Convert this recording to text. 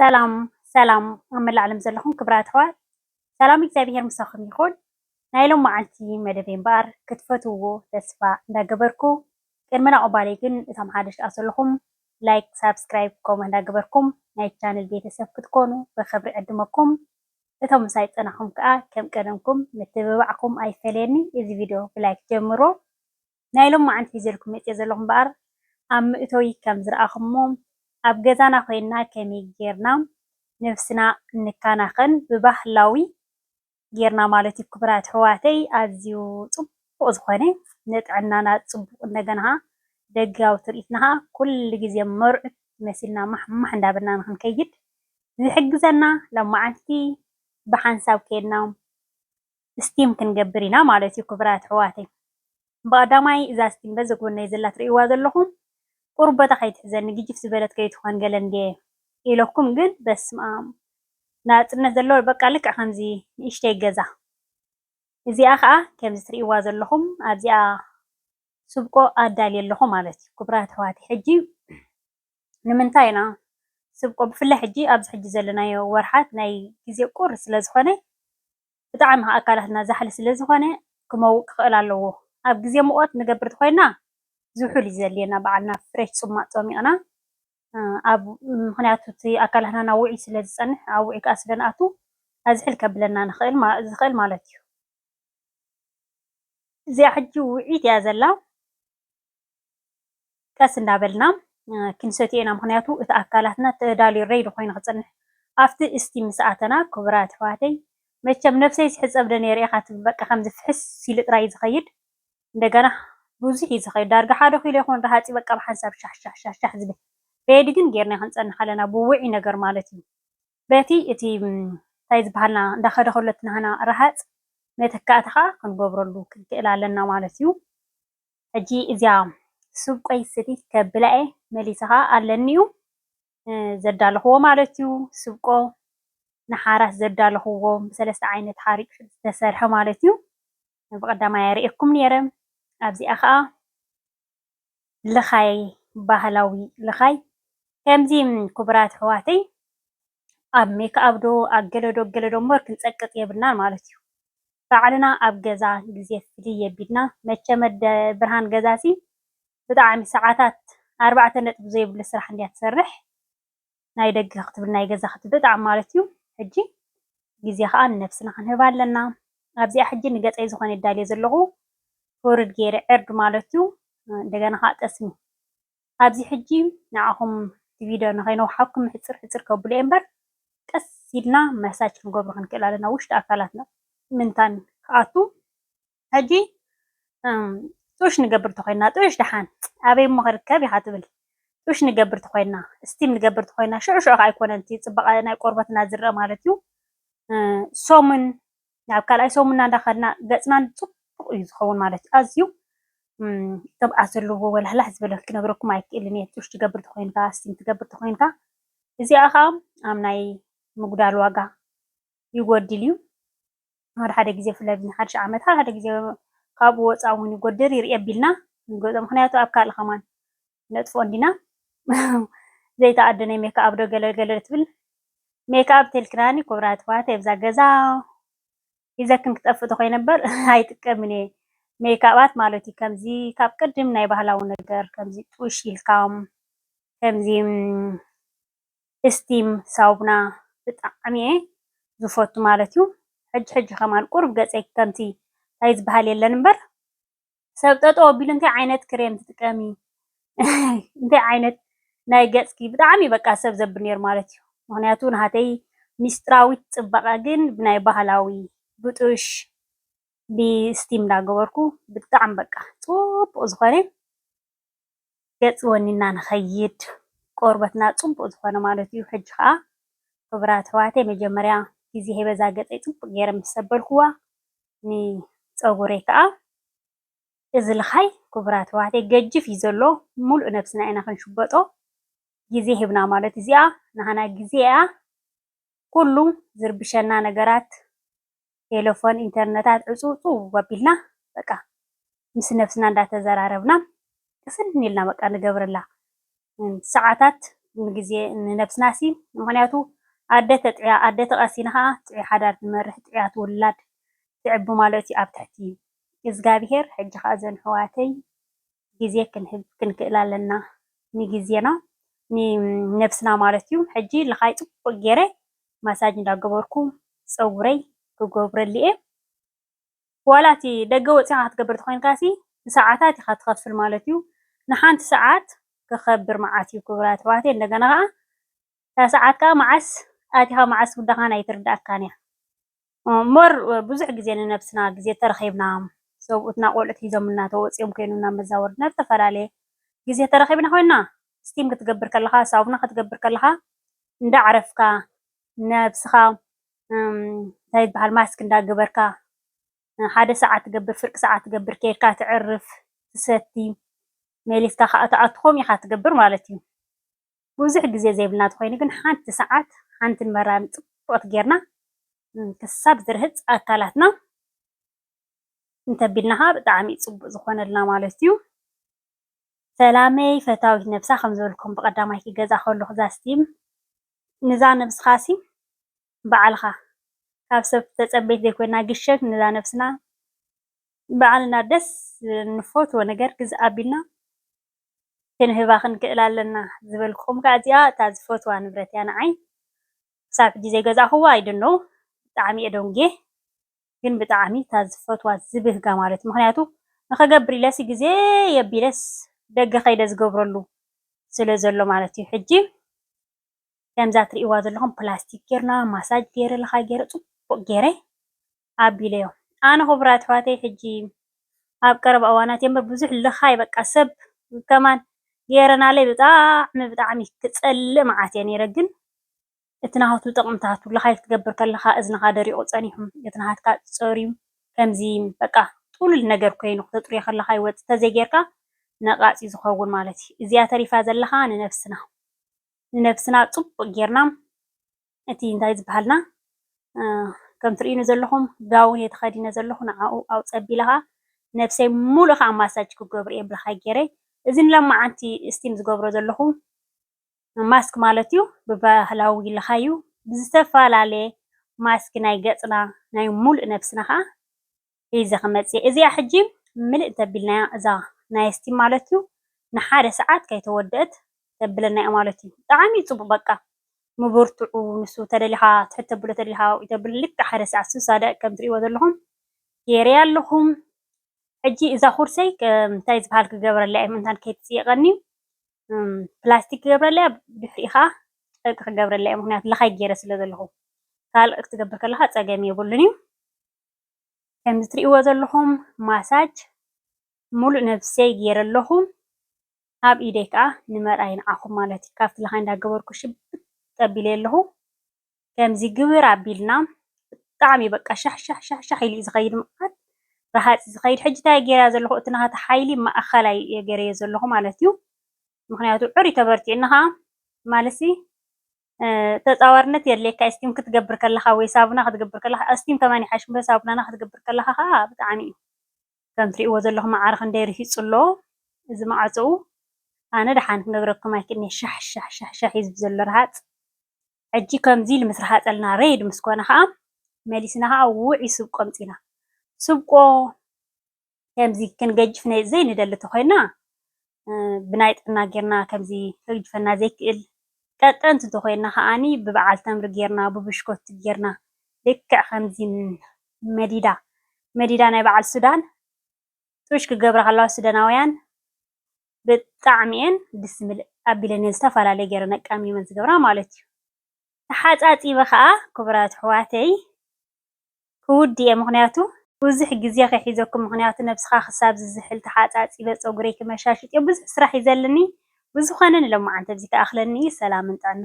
ሰላም ኣብ መላእ ዓለም ዘለኹም ክብራት ኣሕዋት ሰላም እግዚኣብሔር ምሳኹም ይኹን። ናይ ሎም መዓልቲ መደበይ እምበኣር ክትፈትውዎ ተስፋ እንዳገበርኩ ቅድሚ ናቕባለይ ግን እቶም ሓደሽ ኣለኹም ላይክ ሳብስክራይብ ከምኡ እንዳገበርኩም ናይ ቻነል ቤተሰብ ክትኮኑ ብክብሪ ዕድመኩም። እቶም ምሳይ ፀናኹም ከዓ ከም ቀደምኩም ምትብባዕኩም ኣይፈለየኒ። እዚ ቪድዮ ብላይክ ጀምሮ። ናይ ሎም መዓልቲ ሒዘልኩም መፅእ ዘለኹ እምበኣር ኣብ ምእተዊ ከም ዝረኣኹሞ ኣብ ገዛና ኮይና ከመይ ጌርና ነፍስና እንከናኸን ብባህላዊ ጌርና ማለት እዩ። ክቡራት ኣሕዋተይ ኣዝዩ ፅቡቅ ዝኾነ ንጥዕናና ፅቡቅ እንደገና ደጋዊ ትርኢትና ኩሉ ግዜ መርዑት መሲልና ማሕማሕ እንዳበልና ንክንከይድ ዝሕግዘና ሎማዓልቲ ብሓንሳብ ከይድና ስቲም ክንገብር ኢና ማለት እዩ። ክቡራት ኣሕዋተይ ብቀዳማይ እዛ ስቲም በዚ ጎነይ ዘላ ትርእይዋ ዘለኹም ቁርበታ ከይትሕዘኒ ግጅፍ ዝበለት ከይትኾን ገለ እንደ ኢለኩም ግን በስመ ኣብ ናፅነት ዘለዎ በቃ ልክዕ ከምዚ ንእሽተይ ገዛ እዚኣ ከዓ ከምዚ ትርእይዋ ዘለኹም ኣብዚኣ ስብቆ ኣዳልየ ኣለኹ ማለት እዩ። ክቡራት ኣሕዋተይ ሕጂ ንምንታይ ኢና ስብቆ ብፍላይ ሕጂ ኣብዚ ሕጂ ዘለናዮ ወርሓት ናይ ግዜ ቁሪ ስለዝኾነ ብጣዕሚ ኣካላትና ዛሕሊ ስለዝኾነ ክመውቅ ክኽእል ኣለዎ። ኣብ ግዜ ሙቐት ንገብር እንተኮይንና ዝውሕል እዩ ዘድልየና ባዕልና ፍሬሽ ፅሟቅ ፀሚቕና ኣብ ምክንያቱ እቲ ኣካላትና ናብ ውዑይ ስለ ዝፀንሕ ኣብ ውዑይ ከዓ ስለ ንኣቱ ኣዝሕል ከብለና ዝኽእል ማለት እዩ። እዚኣ ሕጂ ውዑይት እያ ዘላ ቀስ እንዳበልና ክንሰትዮ ኢና። ምክንያቱ እቲ ኣካላትና ተዳልዩ ሬዲ ኮይኑ ክፀንሕ ኣብቲ እስቲም ምስ ኣተና ክቡራት ኣሕዋተይ መቸም ነፍሰይ ዝሕፀብ ደ ነይረ ኢኻ ትብል በቃ ከምዚ ፍሕስ ኢሉ ጥራይ ዝኸይድ እንደገና ብዙሕ እዩ ዝኸይድ ዳርጋ 1 ኪሎ ይኹን ረሃፂ በቃ ብሓንሳብ ሻሕ ዝብል ሬዲ ግን ጌርና ክንፀንሕ ኣለና ብውዑይ ነገር ማለት እዩ። በቲ እቲ እንታይ ዝበሃልና እንዳኸደ ከሎ እቲ ናህና ረሃፅ መተካእቲ ከዓ ክንገብረሉ ክንክእል ኣለና ማለት እዩ። ሕጂ እዚኣ ስብቆይ ሰቲት ከብላኤ መሊሳ ከዓ ኣለኒ እዩ ዘዳለኽዎ ማለት እዩ። ስብቆ ንሓራስ ዘዳለኽዎ ብሰለስተ ዓይነት ሓሪቅ ዝተሰርሐ ማለት እዩ። ብቀዳማይ ኣርኤኩም ነይረ። ኣብዚኣ ከዓ ልኻይ ባህላዊ ልኻይ ከምዚ ክቡራት ኣሕዋተይ ኣብ ሜክኣብ ዶ ኣብ ገለዶ እምበር ክንፀቅጥ የብልናን ማለት እዩ። ባዕልና ኣብ ገዛ ግዜ ፍልይ የቢልና መቸም ብርሃን ገዛሲ ብጣዕሚ ሰዓታት 4 ነጥቢ ዘይብሉ ስራሕ እንድያ ትሰርሕ ናይ ደገ ክትብል ናይ ገዛ ክትብል ብጣዕሚ ማለት እዩ። ሕጂ ግዜ ከዓ ንነፍስና ክንህብ ኣለና። ኣብዚኣ ሕጂ ንገፀይ ዝኾነ ይዳልየ ዘለኹ ፍሩድ ገይረ ዕርዲ ማለት እዩ። እንደገና ከዓ ጠስሚ ኣብዚ ሕጂ ንዓኹም ቪድዮ ንከይነውሓኩም ሕፅር ከብሎ እምበር ቀስ ኢልና መሳጅ ክንገብሮ ክንክእል ኣለና ውሽጢ ኣካላትና ምንታን ክኣቱ። ሕጂ ጡሽ ንገብር እንተኮይንና ጡሽ ድሓን ኣበይ እሞ ክርከብ ኢኻ ትብል ጡሽ ንገብር እንተኮይንና ስቲም ንገብር እንተኮይንና ሽዑ ከዓ ኣይኮነን እቲ ፅባቐ ናይ ቆርበትና ዝርአ ማለት እዩ። ሶሙን ናብ ካልኣይ ሶሙንና እንዳኸድና ገፅና ፅቡቅ እዩ ዝኸውን ማለት እዩ። ኣዝዩ ቅብኣት ዘለዎ ወላህላህ ዝበለ ክነግረኩም ኣይክእልን እየ ጡሽ ትገብር እንተኮይንካ ስቲም ትገብር እንተኮይንካ። እዚኣ ከዓ ኣብ ናይ ምጉዳል ዋጋ ይጎድል እዩ። ሓደ ግዜ ብፍላይ ብሓድሽ ዓመት ሓደ ግዜ ካብኡ ወፃኢ እውን ይጎድል ይርኢ ኣቢልና ንገዝኦ። ምክንያቱ ኣብ ካልእ ከማን ነጥፎ እንዲና ዘይተኣደነ ሜክኣብ ዶ ገለ ትብል ሜክኣብ ተልክናኒ ክቡራት ኣሕዋተይ ኣብዛ ገዛ ሒዘክን ክጠፍእ ተኮይነ ነበር ኣይጥቀምን እየ ሜክኣባት ማለት እዩ። ከምዚ ካብ ቅድም ናይ ባህላዊ ነገር ከምዚ ጡሽ ኢልካ ከምዚ እስቲም ሳውና ብጣዕሚ እየ ዝፈቱ ማለት እዩ። ሕጂ ከማን ቁርብ ገፀይ ከምቲ እንታይ ዝበሃል የለን እምበር ሰብ ጠጠው ኣቢሉ እንታይ ዓይነት ክሬም ትጥቀሚ እንታይ ዓይነት ናይ ገፅኪ ብጣዕሚ በቃ ሰብ ዘብል ነይሩ ማለት እዩ። ምክንያቱ ናሃተይ ሚስጥራዊት ፅባቐ ግን ብናይ ባህላዊ ብጡሽ ብስቲም እንዳገበርኩ ብጣዕሚ በቃ ፅቡቅ ዝኾነ ገፅ ወኒና ንኸይድ ቆርበትና ፅቡቅ ዝኾነ ማለት እዩ። ሕጂ ከዓ ክቡራት ኣሕዋተይ መጀመርያ ግዜ ሂበዛ ገፀይ ፅቡቅ ገይረ ምስ ሰበልክዋ ንፀጉረይ ከዓ እዚ ልኻይ ክቡራት ኣሕዋተይ ገጅፍ እዩ ዘሎ ሙሉእ ነብስና ኢና ክንሽበጦ ግዜ ሂብና ማለት እዚኣ ንሃና ግዜ እያ ኩሉ ዝርብሸና ነገራት ቴሌፎን ኢንተርነታት ዕፁፁ ኣቢልና በቃ ምስ ነብስና እንዳተዘራረብና ቅስን ኢልና በቃ ንገብረላ ሰዓታት ግዜ ንነብስናሲ ምክንያቱ ኣደ ተጥዕያ ኣደ ተቐሲና ከዓ ጥዑይ ሓዳር ትመርሕ ጥዕያ ትውላድ ትዕቢ ማለት እዩ ኣብ ትሕቲ እግዚኣብሄር። ሕጂ ከዓ እዘን ኣሕዋተይ ግዜ ክንህብ ክንክእል ኣለና ንግዜና ንነብስና ማለት እዩ። ሕጂ ልኻይ ፅቡቅ ገይረ ማሳጅ እንዳገበርኩ ፀጉረይ ክገብረሊ እየ። ዋላ እቲ ደገ ወፂኻ ክትገብር ተኮይንካሲ ንሰዓታት ኢኻ ትኸፍል ማለት እዩ። ንሓንቲ ሰዓት ክኸብር መዓት እዩ ክቡራት ኣሕዋተይ። እንደገና ከዓ እታ ሰዓት ከዓ መዓስ ኣቲኻ መዓስ ውዳኻን ኣይትርዳእካን እያ። ሞር ብዙሕ ግዜ ንነብስና ግዜ ተረኺብና ሰብኡትና ቆልዑት ሒዞምና ተወፂኦም ኮይኑና መዛወርድና ዝተፈላለየ ግዜ ተረኺብና ኮይና ስቲም ክትገብር ከለኻ ሳውና ክትገብር ከለኻ እንዳዕረፍካ ነብስኻ እንታይ ይበሃል ማስክ እንዳገበርካ ሓደ ሰዓት ትገብር ፍርቂ ሰዓት ትገብር ከይድካ ትዕርፍ ትሰቲ መሊስካ ከዓ ተኣትኾም ኢኻ ትገብር ማለት እዩ። ብዙሕ ግዜ ዘይብልና ተኮይኑ ግን ሓንቲ ሰዓት ሓንቲ መራሚ ፅቡቅቲ ጌርና ክሳብ ዝርህፅ ኣካላትና እንተቢልናኻ ብጣዕሚ ፅቡቅ ዝኾነልና ማለት እዩ። ሰላመይ ፈታዊት ነብሳ ከም ዝበልኩም ብቀዳማይ ክገዛ ከለኹ እዛ ስቲም ንዛ ነብስኻሲ ባዕልኻ ካብ ሰብ ተፀበይት ዘይኮንና ግሸት ንዛ ነብስና ባዕልና ደስ ንፈትዎ ነገር ግዜ ኣቢልና ክንህባ ክንክእል ኣለና ዝበልኩም ከዓ እዚኣ እታ ዝፈትዋ ንብረት እያ ንዓይ ክሳብ ሕጂ ዘይገዛእኽዋ ኣይድኖ ብጣዕሚ እየ ደንጌ ግን ብጣዕሚ እታ ዝፈትዋ ዝብህጋ ማለት እዩ። ምክንያቱ ንኸገብር ኢለሲ ግዜ የቢለስ ደገ ከይደ ዝገብረሉ ስለ ዘሎ ማለት እዩ። ሕጂ ከምዛ ትርእይዋ ዘለኹም ፕላስቲክ ጌርና ማሳጅ ገይረ ለኻ ገይረ ፅቡቅ ገይረ ኣቢለዮ ኣነ ክቡራት ኣሕዋተይ ሕጂ ኣብ ቀረባ እዋናት እምበር ብዙሕ ልኻይ በቃ ሰብ ከማን ገይረናለይ ብጣዕሚ ክፀልእ መዓት እየ ነይረ። ግን እቲ ናሃቱ ጥቕምታቱ ልኻይ ክትገብር ከለኻ እዝንኻ ደሪቑ ፀኒሑ እቲ ናሃትካ ፀርዩ ከምዚ በቃ ጥሉል ነገር ኮይኑ ክተጥርዮ ከለኻ ይወፅእ ተዘይጌርካ ነቓፂ ዝኸውን ማለት እዩ። እዚኣ ተሪፋ ዘለኻ ንነብስና ፅቡቅ ጌርና እቲ እንታይ ዝበሃልና ከም ትርእዩኒ ዘለኹም ጋውን እየ ተኸዲነ ዘለኹ ንዓኡ ኣውፀቢለኻ ነብሰይ ሙሉእ ከዓ ማሳጅ ክገብር እየ ብልኻይ ገይረ። እዚ ንሎማዓንቲ ስቲም ዝገብሮ ዘለኹ ማስክ ማለት እዩ ብባህላዊ ልኻዩ ብዝተፈላለየ ማስክ ናይ ገፅና ናይ ሙሉእ ነብስና ከዓ ሒዘ ክመፅእ እየ። እዚኣ ሕጂ ምልእ እንተቢልናያ እዛ ናይ ስቲም ማለት እዩ ንሓደ ሰዓት ከይተወድአት ተብለና እያ ማለት እዩ። ብጣዕሚ ፅቡቅ በቃ ምብርትዑ ንሱ ተደሊኻ ትሕት ተብሎ ተደሊኻ ተብል ልክዕ ሓደ ሰዓት ስሳዳቅ ከም ትርእይዎ ዘለኹም ገይረያ ኣለኹ። ሕጂ እዛ ኩርሰይ እንታይ ዝበሃል ክገብረላ እየ ምንታን ከይትፅየቐኒ ፕላስቲክ ክገብረላ እያ ብድሕሪኻ ጨርቂ ክገብረላ እየ ምክንያቱ ልኻይ ገይረ ስለ ዘለኹ ካልእ ክትገብር ከለኻ ፀገም የብሉን እዩ። ከምዚ ትርእይዎ ዘለኹም ማሳጅ ሙሉእ ነብሰይ ገይረ ኣለኹ። ኣብ ኢደይ ከዓ ንመርኣይ ንዓኹም ማለት እዩ ካብቲ ልኻይ እንዳገበርኩ ሽብጥ ኣቢለ ኣለኹ። ከምዚ ግብር ኣቢልና ብጣዕሚ በቃ ሻሕ ኢሉ እዩ ዝኸይድ መዓት ረሃፂ ዝኸይድ ሕጂ እንታይ ገይረ ዘለኹ እቲ ናሃቲ ሓይሊ ማእኸላይ ገይረዮ ዘለኹ ማለት እዩ። ምክንያቱ ዕሩይ ተበርቲዕና ከዓ ማለሲ ተፃዋርነት የድልየካ እስቲም ክትገብር ከለኻ ወይ ሳቡና ክትገብር ከለኻ እስቲም ከማን ይሓሽ እምበር ሳቡናና ክትገብር ከለኻ ከዓ ብጣዕሚ እዩ ከም ትርእይዎ ዘለኹም ማዕረ ክንደይ ርሂፁ ኣሎ። እዚ ማዕፅኡ ኣነ ድሓን ክነግረኩም ኣይክእልኒ ሻሕ እዩ ዘሎ ረሃፅ። ሕጂ ከምዚ ምስ ረሃፀልና ሬድ ምስ ኮነ ከዓ መሊስና ከዓ ውዑይ ስብቆ ኣምፂና ስብቆ ከምዚ ክንገጅፍ ዘይንደሊ ተኮይና ብናይ ጥዕና ጌርና ከምዚ ከግጅፈና ዘይክእል ቀጠንቲ ተኮይና ከዓኒ ብበዓል ተምሪ ጌርና ብብሽኮት ጌርና ልክዕ ከምዚ መዲዳ ናይ በዓል ሱዳን ጡሽ ክገብራ ከለዋ ሱዳናውያን ብጣዕሚ እየን ደስ ዝብል ኣቢለን ዝተፈላለየ ገይረ ነቃሚመን ዝገብራ ማለት እዩ። ተሓፃፂበ ከዓ ክቡራት ኣሕዋተይ ክውዲ እየ ምክንያቱ ብዙሕ ግዜ ከይሒዘኩም ምክንያቱ ነብስኻ ክሳብ ዝዝሕል ተሓፃፂበ ፀጉረይ ክመሻሽጥ እየ ብዙሕ ስራሕ እዩ ዘለኒ ብዝኾነ ንሎማዓንቲ ኣብዚ ተኣኽለኒ ሰላምን ጥዕና